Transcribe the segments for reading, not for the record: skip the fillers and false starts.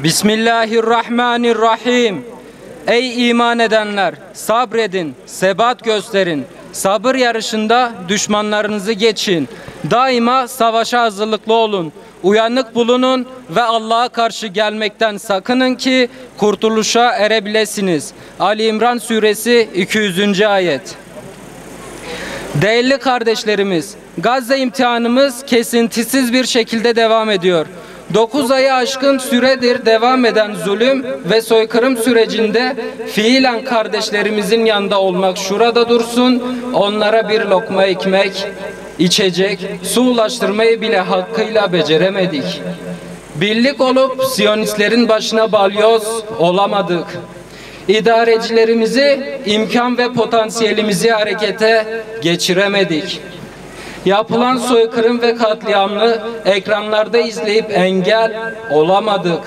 Bismillahirrahmanirrahim. Ey iman edenler, sabredin, sebat gösterin. Sabır yarışında düşmanlarınızı geçin. Daima savaşa hazırlıklı olun. Uyanık bulunun ve Allah'a karşı gelmekten sakının ki kurtuluşa erebilesiniz. Ali İmran suresi 200. ayet. Değerli kardeşlerimiz, Gazze imtihanımız kesintisiz bir şekilde devam ediyor. 9 ayı aşkın süredir devam eden zulüm ve soykırım sürecinde fiilen kardeşlerimizin yanında olmak şurada dursun, onlara bir lokma ekmek, içecek, su ulaştırmayı bile hakkıyla beceremedik. Birlik olup Siyonistlerin başına balyoz olamadık. İdarecilerimizi, imkan ve potansiyelimizi harekete geçiremedik. Yapılan soykırım ve katliamını ekranlarda izleyip engel olamadık.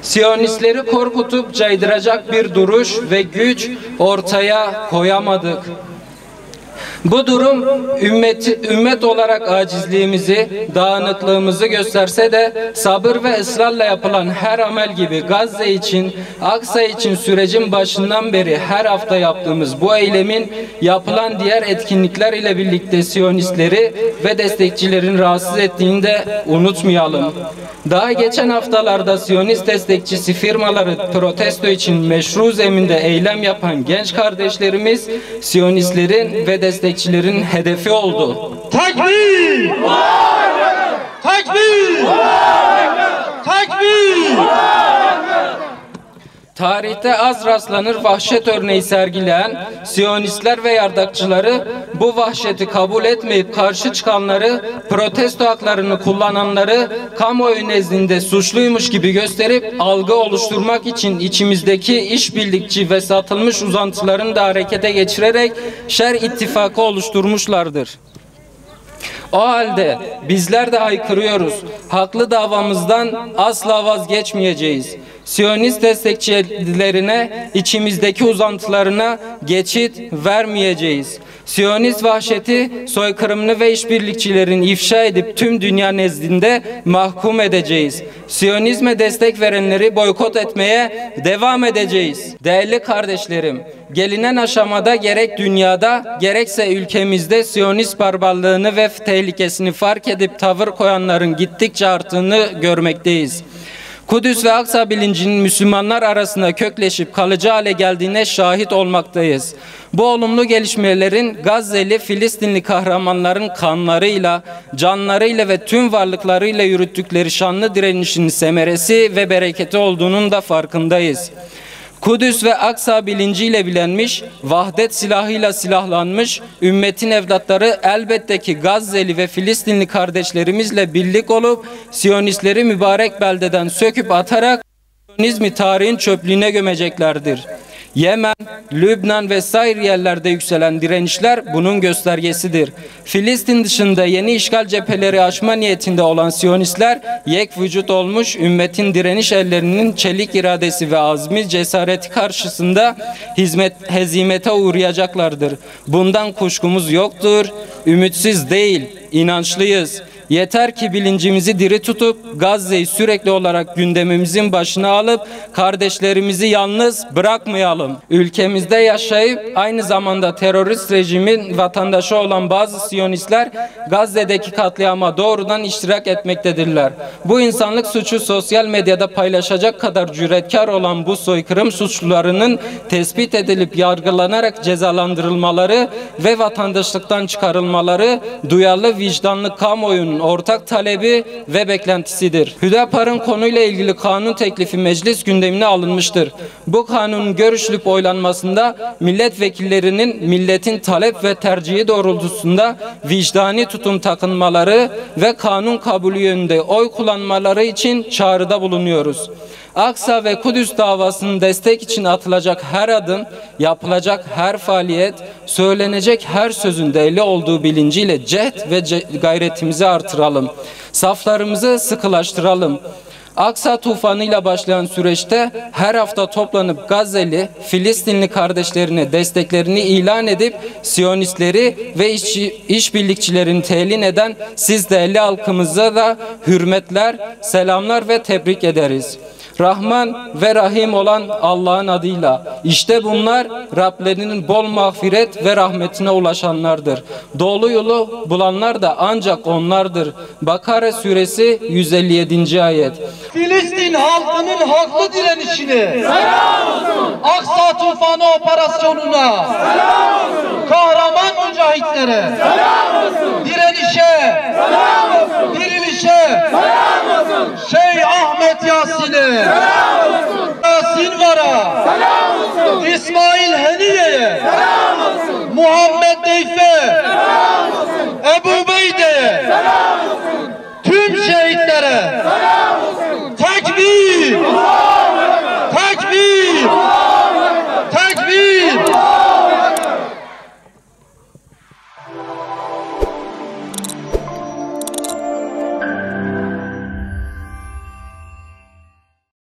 Siyonistleri korkutup caydıracak bir duruş ve güç ortaya koyamadık. Bu durum ümmet olarak acizliğimizi, dağınıklığımızı gösterse de sabır ve ısrarla yapılan her amel gibi Gazze için, Aksa için sürecin başından beri her hafta yaptığımız bu eylemin yapılan diğer etkinlikler ile birlikte Siyonistleri ve destekçilerin rahatsız ettiğini de unutmayalım. Daha geçen haftalarda Siyonist destekçisi firmaları protesto için meşru zeminde eylem yapan genç kardeşlerimiz Siyonistlerin ve destekçilerin hedefi oldu. Takbir! Takbir! Takbir! Tarihte az rastlanır vahşet örneği sergileyen Siyonistler ve yardakçıları bu vahşeti kabul etmeyip karşı çıkanları, protesto haklarını kullananları kamuoyu nezdinde suçluymuş gibi gösterip algı oluşturmak için içimizdeki işbirlikçi ve satılmış uzantılarını da harekete geçirerek şer ittifakı oluşturmuşlardır. O halde bizler de haykırıyoruz. Haklı davamızdan asla vazgeçmeyeceğiz. Siyonist destekçilerine, içimizdeki uzantılarına geçit vermeyeceğiz. Siyonist vahşeti, soykırımını ve işbirlikçilerin ifşa edip tüm dünya nezdinde mahkum edeceğiz. Siyonizme destek verenleri boykot etmeye devam edeceğiz. Değerli kardeşlerim, gelinen aşamada gerek dünyada gerekse ülkemizde Siyonist barbarlığını ve tehlikesini fark edip tavır koyanların gittikçe arttığını görmekteyiz. Kudüs ve Aksa bilincinin Müslümanlar arasında kökleşip kalıcı hale geldiğine şahit olmaktayız. Bu olumlu gelişmelerin Gazze'li Filistinli kahramanların kanlarıyla, canlarıyla ve tüm varlıklarıyla yürüttükleri şanlı direnişin semeresi ve bereketi olduğunun da farkındayız. Kudüs ve Aksa bilinciyle bilenmiş, vahdet silahıyla silahlanmış, ümmetin evlatları elbette ki Gazze'li ve Filistinli kardeşlerimizle birlik olup, Siyonistleri mübarek beldeden söküp atarak, Siyonizmi tarihin çöplüğüne gömeceklerdir. Yemen, Lübnan ve sair yerlerde yükselen direnişler bunun göstergesidir. Filistin dışında yeni işgal cepheleri aşma niyetinde olan Siyonistler yek vücut olmuş ümmetin direniş ellerinin çelik iradesi ve azmi cesareti karşısında hezimete uğrayacaklardır. Bundan kuşkumuz yoktur. Ümitsiz değil, inançlıyız. Yeter ki bilincimizi diri tutup Gazze'yi sürekli olarak gündemimizin başına alıp kardeşlerimizi yalnız bırakmayalım. Ülkemizde yaşayıp aynı zamanda terörist rejimin vatandaşı olan bazı Siyonistler Gazze'deki katliama doğrudan iştirak etmektedirler. Bu insanlık suçu sosyal medyada paylaşacak kadar cüretkar olan bu soykırım suçlularının tespit edilip yargılanarak cezalandırılmaları ve vatandaşlıktan çıkarılmaları duyarlı vicdanlı kamuoyunun ortak talebi ve beklentisidir. Hüdapar'ın konuyla ilgili kanun teklifi meclis gündemine alınmıştır. Bu kanunun görüşülüp oylanmasında milletvekillerinin milletin talep ve tercihi doğrultusunda vicdani tutum takınmaları ve kanun kabulü yönünde oy kullanmaları için çağrıda bulunuyoruz. Aksa ve Kudüs davasının destek için atılacak her adım, yapılacak her faaliyet, söylenecek her sözün değerli olduğu bilinciyle cehd ve gayretimizi artıralım. Saflarımızı sıkılaştıralım. Aksa tufanıyla başlayan süreçte her hafta toplanıp Gazze'li, Filistinli kardeşlerine desteklerini ilan edip Siyonistleri ve işbirlikçilerini telin eden siz değerli halkımıza da hürmetler, selamlar ve tebrik ederiz. Rahman ve Rahim olan Allah'ın adıyla. İşte bunlar Rablerinin bol mağfiret ve rahmetine ulaşanlardır. Doğru yolu bulanlar da ancak onlardır. Bakara suresi 157. ayet. Filistin halkının haklı direnişini, Aksa tufanı operasyonuna, kahraman mücahitlere, direnişe, dirilişe, Şeyh Ahmet Yasin'e, Yasin Var'a, İsmail Heniye'ye, Muhammed Deyfe, Ebu